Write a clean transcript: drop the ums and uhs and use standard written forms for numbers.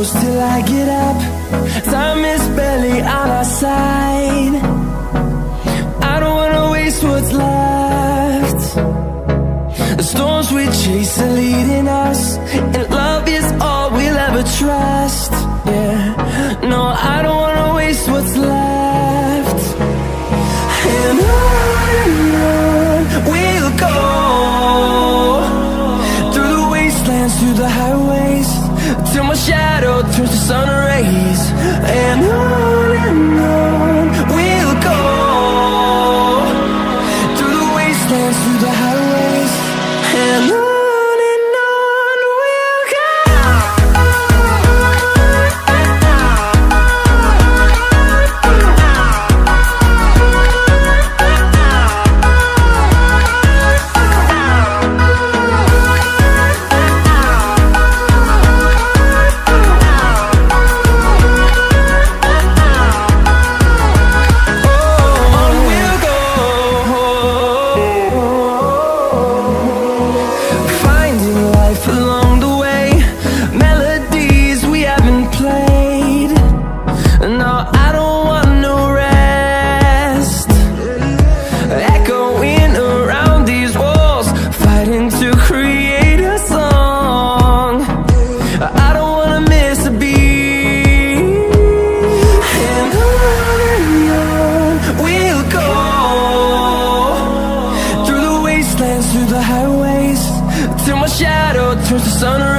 close till I get up. Time is barely on our side. I don't wanna waste what's left. The storms we chase are leading us, and love is all we'll ever trust. Yeah, no, I don't wanna waste what's left. And on we'll go, through the wastelands, through the highways, till my shadow turns to sun rays. And on we'll go, through the wastelands, through the highways, and on we'll go. Through the highways, till my shadow turns to sun.